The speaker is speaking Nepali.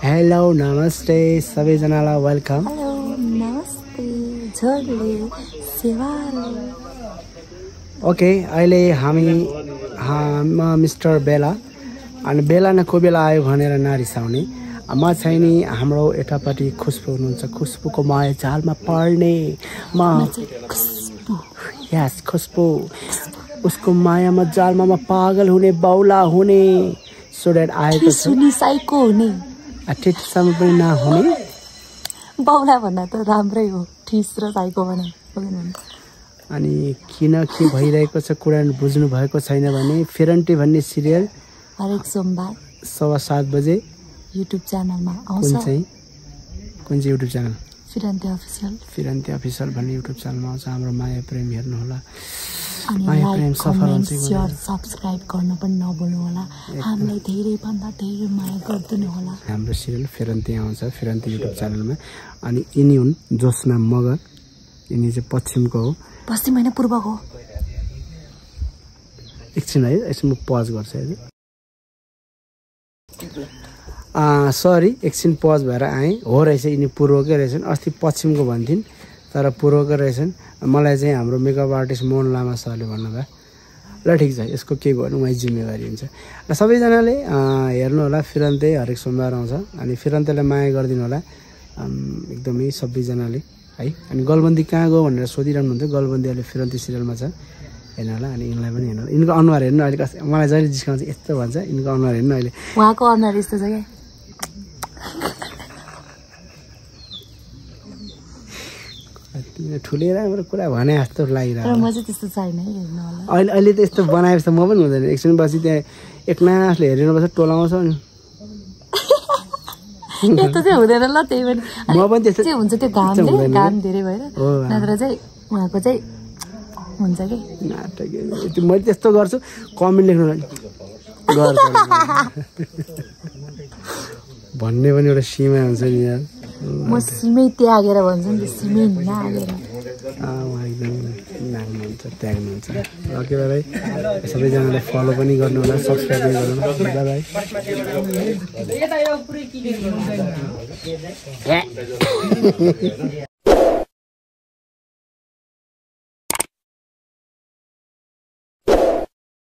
हेलो नमस्ते सबैजनालाई वेलकम। हेलो नमस्ते झोले सेवारो। ओके अहिले हामी मिस्टर बेला अनि बेला न को बेला आयो भनेर नरिसाउने। म चाहिँ नि हाम्रो यतापट्टि खुसबु हुनुहुन्छ, खुसबुको माया जालमा पर्ने म यस खुसबु उसको मायामा जालमा म पागल हुने बाउला हुने स्टुडेन्ट आएको छु। सुनि साइको हुने त्यतिसम्म पनि नहुने बाउला भन्दा त राम्रै हो, ठिस र साइको भने। अनि किन के भइरहेको छ कुरा बुझ्नु भएको छैन भने फिरन्ती भन्ने सिरियल हरेक सोमबार 7:15 बजे युट्युब च्यानलमा आउँछ। कुन चाहिँ युट्युब च्यानल? फिरन्ती अफिसियल। फिरन्ती अफिसियल भन्ने युट्युब च्यानलमा आउँछ। हाम्रो माया प्रेम हेर्नु होला। अनि लाइक कमेन्ट शेयर सब्स्क्राइब गर्न पनि नभुल्नु होला। हामीलाई धेरै भन्दा धेरै माया गर्दिनु होला। हाम्रो सिरियल फिरन्ती आउँछ फिरन्ती युट्युब च्यानलमा। अनि यिनी हुन् जोस्ना मगर। यिनी चाहिँ पश्चिमको हो। पश्चिम होइन पूर्वको। एकछिन है, यसमा पज गर्छु है। सरी एकछिन पज भएर आएँ। हो रहेछ यिनी पूर्वकै रहेछन्। अस्ति पश्चिमको भन्थिन् तर पूर्वकै रहेछन्। मलाई चाहिँ हाम्रो मेकअप आर्टिस्ट मोहन लामा सरले भन्नुभयो ल ठिक छ यसको के गर्नु उहाँ जिम्मेवारी हुन्छ। र सबैजनाले हेर्नु होला। फिरन्ते हरेक सोमबार आउँछ। अनि फिरन्तेलाई माया गरिदिनु होला एकदमै सबैजनाले है। अनि गलबन्दी कहाँ गयो भनेर सोधिरहनु हुन्थ्यो। गलबन्दी अहिले फिरन्ती सिरियलमा छ, हेर्नु होला। अनि यिनलाई पनि हेर्नु होला। यिनको अनुहार हेर्नु अहिले मलाई जहिले जिस्काउँछ यस्तो भन्छ। यिनको अनुहार हेर्नु अहिले उहाँको अनुहार यस्तो छ क्या। ठुलै राम्रो कुरा भने जस्तो लागिरहेको। म चाहिँ त्यस्तो छैन है, हेर्नु होला। अहिले त यस्तो बनाएपछि त म पनि हुँदैन। एकछिन पछि त्यहाँ एकनासले हेरिनुपर्छ टोलाउँछ नि। यस्तो चाहिँ हुँदैन ल। त्यही पनि म पनि त्यस्तो चाहिँ हुन्छ। त्यो घाम धेरै भएर नत्र चाहिँ उहाँको चाहिँ हुन्छ कि नाटक। मैले त्यस्तो गर्छु कमेन्ट लेख्नु गर्छ भन्ने पनि एउटा सीमा हुन्छ नि यार। म सिमै त्यागेर भन्छु नि, सिमै नागेर। उहाँ एकदम नाग्नुहुन्छ त्याग्नुहुन्छ। ओके भाइ सबैजनाले फलो पनि गर्नु होला, सब्सक्राइब पनि गर्नु होला। By by.